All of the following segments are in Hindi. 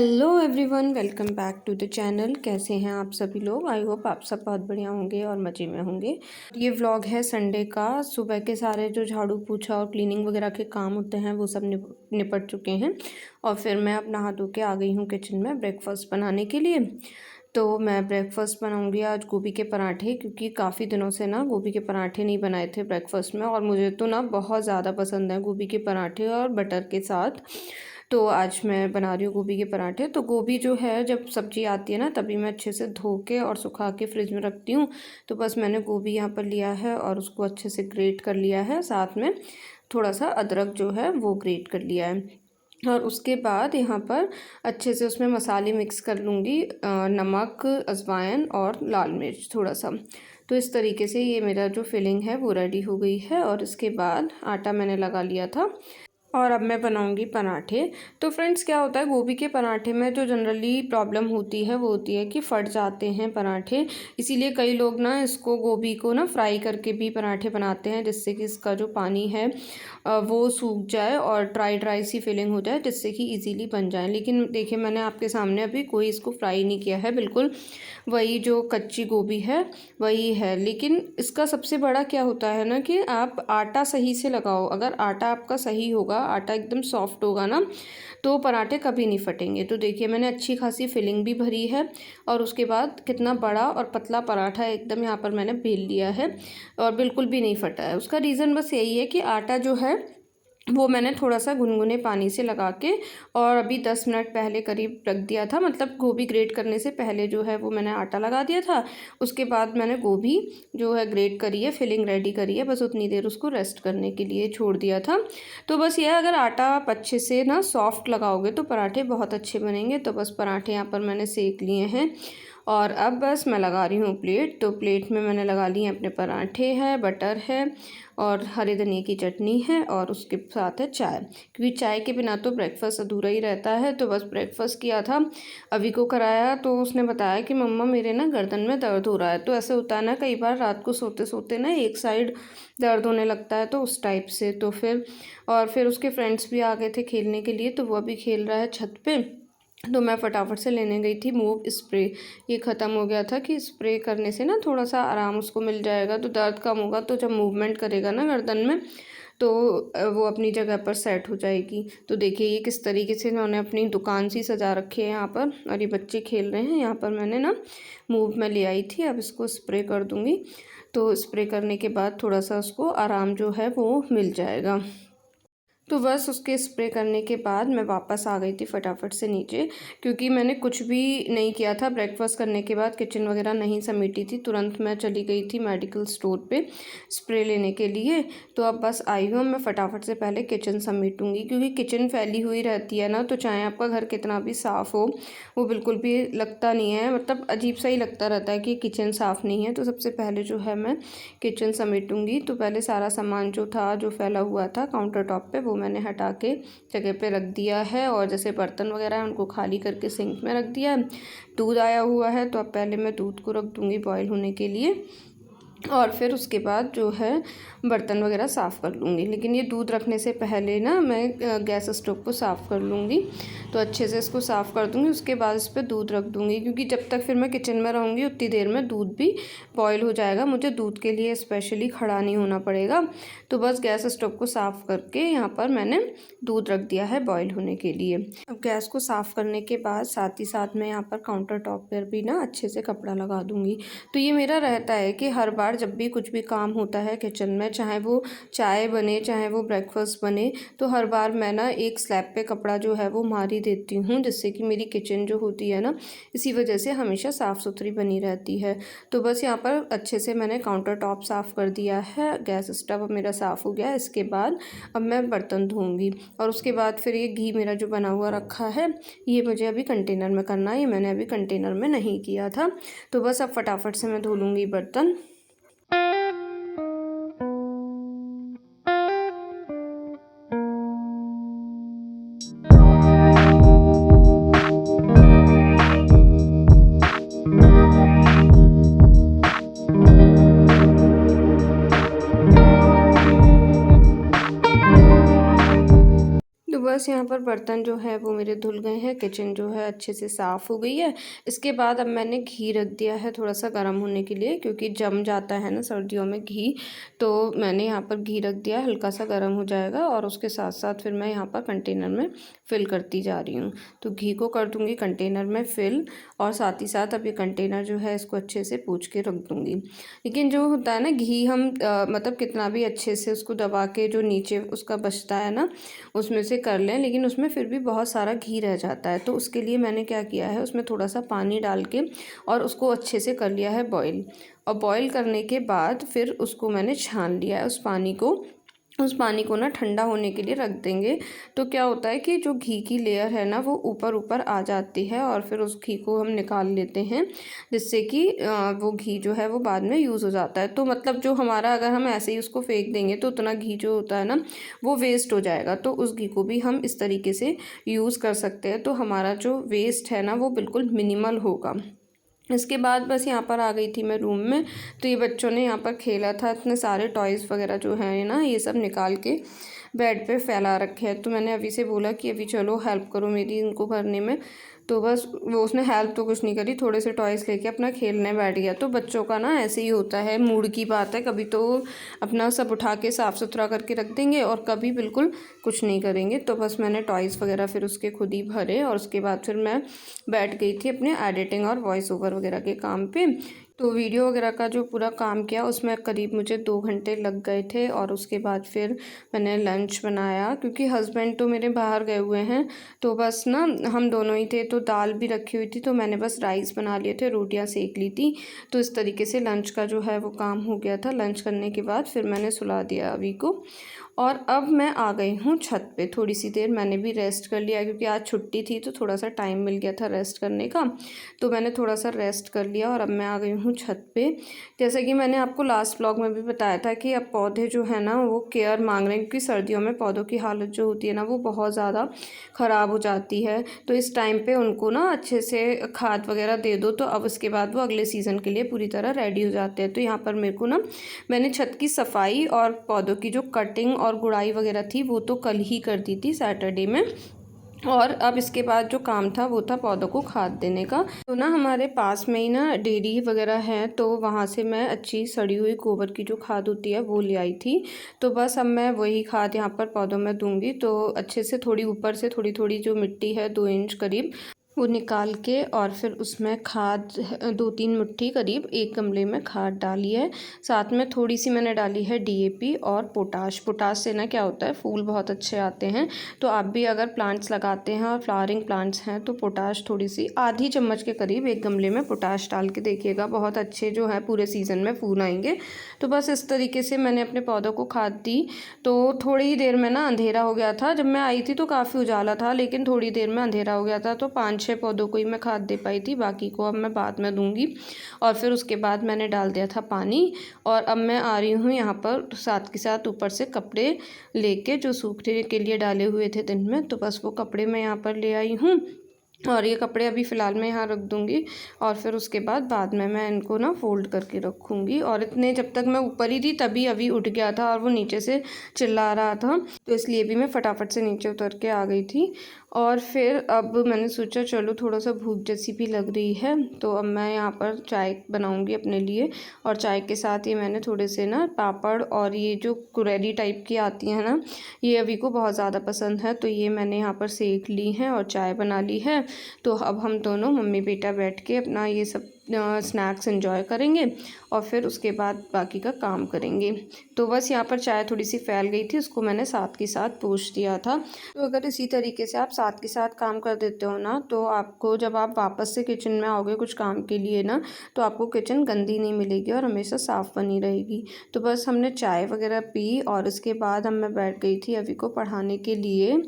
Hello everyone, welcome back to the channel. कैसे हैं आप सभी लोग? आई होप आप सब बहुत बढ़िया होंगे और मज़े में होंगे। ये व्लॉग है संडे का। सुबह के सारे जो झाड़ू पोछा और क्लीनिंग वगैरह के काम होते हैं वो सब निपट चुके हैं और फिर मैं अब नहा धो के आ गई हूँ किचन में ब्रेकफास्ट बनाने के लिए। तो मैं ब्रेकफास्ट बनाऊंगी आज गोभी के पराठे, क्योंकि काफ़ी दिनों से ना गोभी के पराठे नहीं बनाए थे ब्रेकफास्ट में, और मुझे तो ना बहुत ज़्यादा पसंद है गोभी के पराठे और बटर के साथ। तो आज मैं बना रही हूँ गोभी के पराठे। तो गोभी जो है जब सब्ज़ी आती है ना तभी मैं अच्छे से धो के और सुखा के फ्रिज में रखती हूँ। तो बस मैंने गोभी यहाँ पर लिया है और उसको अच्छे से ग्रेट कर लिया है, साथ में थोड़ा सा अदरक जो है वो ग्रेट कर लिया है। और उसके बाद यहाँ पर अच्छे से उसमें मसाले मिक्स कर लूँगी, नमक, अजवाइन और लाल मिर्च थोड़ा सा। तो इस तरीके से ये मेरा जो फिलिंग है वो रेडी हो गई है। और इसके बाद आटा मैंने लगा लिया था और अब मैं बनाऊंगी पराठे। तो फ्रेंड्स, क्या होता है गोभी के पराठे में जो जनरली प्रॉब्लम होती है वो होती है कि फट जाते हैं पराठे। इसीलिए कई लोग ना इसको गोभी को ना फ्राई करके भी पराठे बनाते हैं, जिससे कि इसका जो पानी है वो सूख जाए और ड्राई ड्राई सी फीलिंग हो जाए, जिससे कि इजीली बन जाए। लेकिन देखिए, मैंने आपके सामने अभी कोई इसको फ्राई नहीं किया है, बिल्कुल वही जो कच्ची गोभी है वही है। लेकिन इसका सबसे बड़ा क्या होता है ना कि आप आटा सही से लगाओ। अगर आटा आपका सही होगा, आटा एकदम सॉफ्ट होगा ना, तो पराठे कभी नहीं फटेंगे। तो देखिए, मैंने अच्छी खासी फिलिंग भी भरी है और उसके बाद कितना बड़ा और पतला पराठा एकदम यहाँ पर मैंने बेल लिया है और बिल्कुल भी नहीं फटा है। उसका रीज़न बस यही है कि आटा जो है वो मैंने थोड़ा सा गुनगुने पानी से लगा के और अभी 10 मिनट पहले करीब रख दिया था। मतलब गोभी ग्रेट करने से पहले जो है वो मैंने आटा लगा दिया था। उसके बाद मैंने गोभी जो है ग्रेट करी है, फिलिंग रेडी करी है, बस उतनी देर उसको रेस्ट करने के लिए छोड़ दिया था। तो बस ये, अगर आटा आप अच्छे से ना सॉफ्ट लगाओगे तो पराठे बहुत अच्छे बनेंगे। तो बस पराठे यहाँ पर मैंने सेक लिए हैं और अब बस मैं लगा रही हूँ प्लेट। तो प्लेट में मैंने लगा लिए अपने पराठे है, बटर है और हरे धनिया की चटनी है और उसके साथ है चाय, क्योंकि चाय के बिना तो ब्रेकफास्ट अधूरा ही रहता है। तो बस ब्रेकफास्ट किया था, अभी को कराया तो उसने बताया कि मम्मा मेरे ना गर्दन में दर्द हो रहा है। तो ऐसे होता है ना कई बार रात को सोते सोते ना एक साइड दर्द होने लगता है, तो उस टाइप से। तो फिर उसके फ्रेंड्स भी आ गए थे खेलने के लिए, तो वो अभी खेल रहा है छत पे। तो मैं फटाफट से लेने गई थी मूव स्प्रे। ये ख़त्म हो गया था कि स्प्रे करने से ना थोड़ा सा आराम उसको मिल जाएगा, तो दर्द कम होगा। तो जब मूवमेंट करेगा ना गर्दन में तो वो अपनी जगह पर सेट हो जाएगी। तो देखिए, ये किस तरीके से इन्होंने अपनी दुकान सी सजा रखी है यहाँ पर, और ये बच्चे खेल रहे हैं। यहाँ पर मैंने ना मूव में ले आई थी, अब इसको स्प्रे कर दूँगी। तो स्प्रे करने के बाद थोड़ा सा उसको आराम जो है वो मिल जाएगा। तो बस उसके स्प्रे करने के बाद मैं वापस आ गई थी फटाफट से नीचे, क्योंकि मैंने कुछ भी नहीं किया था। ब्रेकफास्ट करने के बाद किचन वगैरह नहीं समेटी थी, तुरंत मैं चली गई थी मेडिकल स्टोर पे स्प्रे लेने के लिए। तो अब बस आई हूँ, मैं फटाफट से पहले किचन समेटूँगी, क्योंकि किचन फैली हुई रहती है ना, तो चाहे आपका घर कितना भी साफ़ हो वो बिल्कुल भी लगता नहीं है, मतलब अजीब सा ही लगता रहता है कि किचन साफ़ नहीं है। तो सबसे पहले जो है मैं किचन समेटूँगी। तो पहले सारा सामान जो था, जो फैला हुआ था काउंटर टॉप पे, वो मैंने हटा के जगह पे रख दिया है। और जैसे बर्तन वगैरह हैं उनको खाली करके सिंक में रख दिया है। दूध आया हुआ है, तो अब पहले मैं दूध को रख दूँगी बॉईल होने के लिए, और फिर उसके बाद जो है बर्तन वगैरह साफ़ कर लूँगी। लेकिन ये दूध रखने से पहले ना मैं गैस स्टोव को साफ़ कर लूँगी। तो अच्छे से इसको साफ़ कर दूँगी, उसके बाद इस पर दूध रख दूँगी, क्योंकि जब तक फिर मैं किचन में रहूँगी उतनी देर में दूध भी बॉयल हो जाएगा। मुझे दूध के लिए स्पेशली खड़ा नहीं होना पड़ेगा। तो बस गैस स्टोव को साफ़ करके यहाँ पर मैंने दूध रख दिया है बॉयल होने के लिए। अब गैस को साफ़ करने के बाद साथ ही साथ मैं यहाँ पर काउंटर टॉप पर भी ना अच्छे से कपड़ा लगा दूँगी। तो ये मेरा रहता है कि हर बार जब भी कुछ भी काम होता है किचन में, चाहे वो चाय बने चाहे वो ब्रेकफास्ट बने, तो हर बार मैं ना एक स्लैब पे कपड़ा जो है वो मार ही देती हूँ, जिससे कि मेरी किचन जो होती है ना इसी वजह से हमेशा साफ़ सुथरी बनी रहती है। तो बस यहाँ पर अच्छे से मैंने काउंटर टॉप साफ़ कर दिया है, गैस स्टव अब मेरा साफ़ हो गया है। इसके बाद अब मैं बर्तन धोऊँगी और उसके बाद फिर ये घी मेरा जो बना हुआ रखा है ये मुझे अभी कंटेनर में करना है, ये मैंने अभी कंटेनर में नहीं किया था। तो बस अब फटाफट से मैं धो लूँगी बर्तन। बस यहाँ पर बर्तन जो है वो मेरे धुल गए हैं, किचन जो है अच्छे से साफ़ हो गई है। इसके बाद अब मैंने घी रख दिया है थोड़ा सा गर्म होने के लिए, क्योंकि जम जाता है ना सर्दियों में घी। तो मैंने यहाँ पर घी रख दिया, हल्का सा गर्म हो जाएगा और उसके साथ साथ फिर मैं यहाँ पर कंटेनर में फ़िल करती जा रही हूँ। तो घी को कर दूँगी कंटेनर में फ़िल, और साथ ही साथ अब ये कंटेनर जो है इसको अच्छे से पोंछ के रख दूँगी। लेकिन जो होता है ना घी, हम मतलब कितना भी अच्छे से उसको दबा के जो नीचे उसका बचता है ना, उसमें से कर लें, लेकिन उसमें फिर भी बहुत सारा घी रह जाता है। तो उसके लिए मैंने क्या किया है, उसमें थोड़ा सा पानी डाल के और उसको अच्छे से कर लिया है बॉईल। और बॉईल करने के बाद फिर उसको मैंने छान लिया है उस पानी को ना ठंडा होने के लिए रख देंगे। तो क्या होता है कि जो घी की लेयर है ना वो ऊपर ऊपर आ जाती है, और फिर उस घी को हम निकाल लेते हैं, जिससे कि वो घी जो है वो बाद में यूज़ हो जाता है। तो मतलब जो हमारा, अगर हम ऐसे ही उसको फेंक देंगे तो उतना घी जो होता है ना वो वेस्ट हो जाएगा। तो उस घी को भी हम इस तरीके से यूज़ कर सकते हैं, तो हमारा जो वेस्ट है ना वो बिल्कुल मिनिमल होगा। इसके बाद बस यहाँ पर आ गई थी मैं रूम में। तो ये बच्चों ने यहाँ पर खेला था, इतने सारे टॉयज़ वगैरह जो हैं ना ये सब निकाल के बेड पे फैला रखे हैं। तो मैंने अभी से बोला कि अभी चलो हेल्प करो मेरी इनको भरने में। तो बस वो, उसने हेल्प तो कुछ नहीं करी, थोड़े से टॉयज़ लेके अपना खेलने बैठ गया। तो बच्चों का ना ऐसे ही होता है, मूड की बात है, कभी तो अपना सब उठा के साफ़ सुथरा करके रख देंगे और कभी बिल्कुल कुछ नहीं करेंगे। तो बस मैंने टॉयज़ वगैरह फिर उसके खुद ही भरे, और उसके बाद फिर मैं बैठ गई थी अपने एडिटिंग और वॉइस ओवर वगैरह के काम पे। तो वीडियो वगैरह का जो पूरा काम किया उसमें करीब मुझे 2 घंटे लग गए थे। और उसके बाद फिर मैंने लंच बनाया, क्योंकि हस्बैंड तो मेरे बाहर गए हुए हैं, तो बस ना हम दोनों ही थे। तो दाल भी रखी हुई थी, तो मैंने बस राइस बना लिए थे, रोटियां सेक ली थी। तो इस तरीके से लंच का जो है वो काम हो गया था। लंच करने के बाद फिर मैंने सुला दिया अभी को, और अब मैं आ गई हूँ छत पे। थोड़ी सी देर मैंने भी रेस्ट कर लिया, क्योंकि आज छुट्टी थी तो थोड़ा सा टाइम मिल गया था रेस्ट करने का। तो मैंने थोड़ा सा रेस्ट कर लिया और अब मैं आ गई हूँ छत पे। जैसा कि मैंने आपको लास्ट व्लॉग में भी बताया था कि अब पौधे जो है ना वो केयर मांग रहे हैं, क्योंकि सर्दियों में पौधों की हालत जो होती है ना वो बहुत ज़्यादा ख़राब हो जाती है। तो इस टाइम पे उनको ना अच्छे से खाद वगैरह दे दो, तो अब उसके बाद वो अगले सीज़न के लिए पूरी तरह रेडी हो जाते हैं। तो यहाँ पर मेरे को ना, मैंने छत की सफाई और पौधों की जो कटिंग और गुड़ाई वगैरह थी वो तो कल ही कर दी थी सैटरडे में। और अब इसके बाद जो काम था वो था पौधों को खाद देने का। तो ना हमारे पास में ही ना डेयरी वगैरह है, तो वहाँ से मैं अच्छी सड़ी हुई गोबर की जो खाद होती है वो ले आई थी। तो बस अब मैं वही खाद यहाँ पर पौधों में दूंगी। तो अच्छे से थोड़ी ऊपर से थोड़ी थोड़ी जो मिट्टी है 2 इंच करीब वो निकाल के, और फिर उसमें खाद 2-3 मुट्ठी करीब एक गमले में खाद डाली है। साथ में थोड़ी सी मैंने डाली है डीएपी और पोटाश से ना क्या होता है, फूल बहुत अच्छे आते हैं। तो आप भी अगर प्लांट्स लगाते हैं और फ्लावरिंग प्लांट्स हैं तो पोटाश थोड़ी सी आधी चम्मच के करीब एक गमले में पोटाश डाल के देखिएगा, बहुत अच्छे जो है पूरे सीज़न में फूल आएंगे। तो बस इस तरीके से मैंने अपने पौधों को खाद दी। तो थोड़ी ही देर में ना अंधेरा हो गया था, जब मैं आई थी तो काफ़ी उजाला था, लेकिन थोड़ी देर में अंधेरा हो गया था। तो 5-6 पौधों को ही मैं खाद दे पाई थी, बाकी को अब मैं बाद में दूंगी। और फिर उसके बाद मैंने डाल दिया था पानी। और अब मैं आ रही हूँ यहाँ पर साथ के साथ ऊपर से कपड़े लेके, जो सूखने के लिए डाले हुए थे दिन में, तो बस वो कपड़े मैं यहाँ पर ले आई हूँ। और ये कपड़े अभी फ़िलहाल मैं यहाँ रख दूँगी, और फिर उसके बाद में मैं इनको ना फ़ोल्ड करके रखूँगी। और इतने जब तक मैं ऊपर ही थी तभी अभी उठ गया था और वो नीचे से चिल्ला रहा था, तो इसलिए भी मैं फटाफट से नीचे उतर के आ गई थी। और फिर अब मैंने सोचा चलो थोड़ा सा भूख जैसी भी लग रही है, तो अब मैं यहाँ पर चाय बनाऊँगी अपने लिए। और चाय के साथ ही मैंने थोड़े से ना पापड़, और ये जो कुरेली टाइप की आती हैं ना, ये अभी को बहुत ज़्यादा पसंद है, तो ये मैंने यहाँ पर सेक ली हैं और चाय बना ली है। तो अब हम दोनों मम्मी बेटा बैठ के अपना ये सब स्नैक्स एंजॉय करेंगे, और फिर उसके बाद बाकी का काम करेंगे। तो बस यहाँ पर चाय थोड़ी सी फैल गई थी, उसको मैंने साथ के साथ पोंछ दिया था। तो अगर इसी तरीके से आप साथ के साथ काम कर देते हो ना, तो आपको जब आप वापस से किचन में आओगे कुछ काम के लिए ना, तो आपको किचन गंदी नहीं मिलेगी और हमेशा साफ़ बनी रहेगी। तो बस हमने चाय वगैरह पी, और उसके बाद हम मैं बैठ गई थी अभी को पढ़ाने के लिए।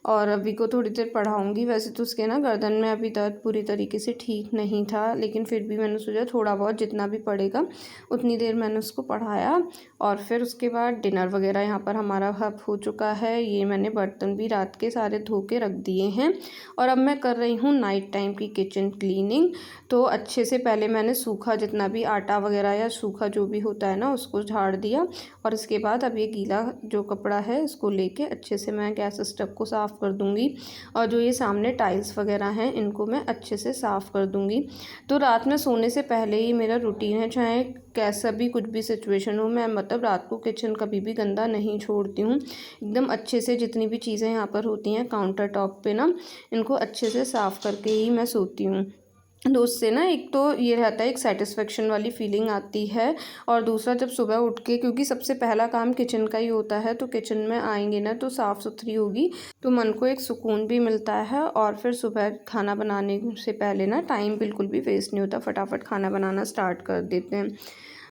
और अभी को थोड़ी देर पढ़ाऊँगी। वैसे तो उसके ना गर्दन में अभी दर्द पूरी तरीके से ठीक नहीं था, लेकिन फिर भी मैंने सोचा थोड़ा बहुत जितना भी पड़ेगा उतनी देर मैंने उसको पढ़ाया। और फिर उसके बाद डिनर वगैरह यहाँ पर हमारा हब हो चुका है। ये मैंने बर्तन भी रात के सारे धो के रख दिए हैं, और अब मैं कर रही हूँ नाइट टाइम की किचन क्लीनिंग। तो अच्छे से पहले मैंने सूखा जितना भी आटा वगैरह या सूखा जो भी होता है ना उसको झाड़ दिया, और इसके बाद अब ये गीला जो कपड़ा है इसको लेके अच्छे से मैं गैस स्टव को साफ़ कर दूँगी और जो ये सामने टाइल्स वगैरह हैं इनको मैं अच्छे से साफ़ कर दूँगी। तो रात में सोने से पहले ही मेरा रूटीन है, चाहे कैसा भी कुछ भी सिचुएशन हो, मैं मतलब रात को किचन कभी भी गंदा नहीं छोड़ती हूँ। एकदम अच्छे से जितनी भी चीज़ें यहाँ पर होती हैं काउंटर टॉप पे ना, इनको अच्छे से साफ़ करके ही मैं सोती हूँ। तो उससे ना एक तो ये रहता है, एक सैटिस्फैक्शन वाली फीलिंग आती है और दूसरा जब सुबह उठ के, क्योंकि सबसे पहला काम किचन का ही होता है, तो किचन में आएंगे ना तो साफ़ सुथरी होगी तो मन को एक सुकून भी मिलता है और फिर सुबह खाना बनाने से पहले ना टाइम बिल्कुल भी वेस्ट नहीं होता, फटाफट खाना बनाना स्टार्ट कर देते हैं।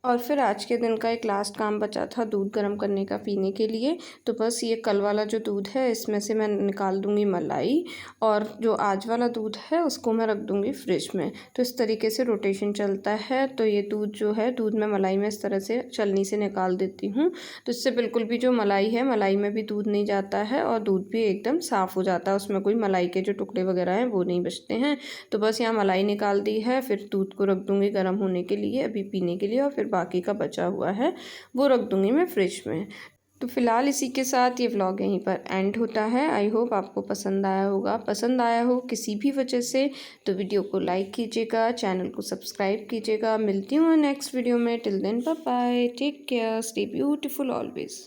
और फिर आज के दिन का एक लास्ट काम बचा था दूध गर्म करने का पीने के लिए, तो बस ये कल वाला जो दूध है इसमें से मैं निकाल दूँगी मलाई और जो आज वाला दूध है उसको मैं रख दूँगी फ्रिज में। तो इस तरीके से रोटेशन चलता है, तो ये दूध जो है, दूध में मलाई में इस तरह से छलनी से निकाल देती हूँ, तो इससे बिल्कुल भी जो मलाई है, मलाई में भी दूध नहीं जाता है और दूध भी एकदम साफ़ हो जाता है, उसमें कोई मलाई के जो टुकड़े वगैरह हैं वो नहीं बचते हैं। तो बस यहाँ मलाई निकाल दी है, फिर दूध को रख दूँगी गर्म होने के लिए अभी पीने के लिए और फिर बाकी का बचा हुआ है वो रख दूँगी मैं फ्रिज में। तो फ़िलहाल इसी के साथ ये व्लॉग यहीं पर एंड होता है। आई होप आपको पसंद आया होगा। पसंद आया हो किसी भी वजह से तो वीडियो को लाइक कीजिएगा, चैनल को सब्सक्राइब कीजिएगा। मिलती हूँ नेक्स्ट वीडियो में। Till then bye bye, take care, stay beautiful always.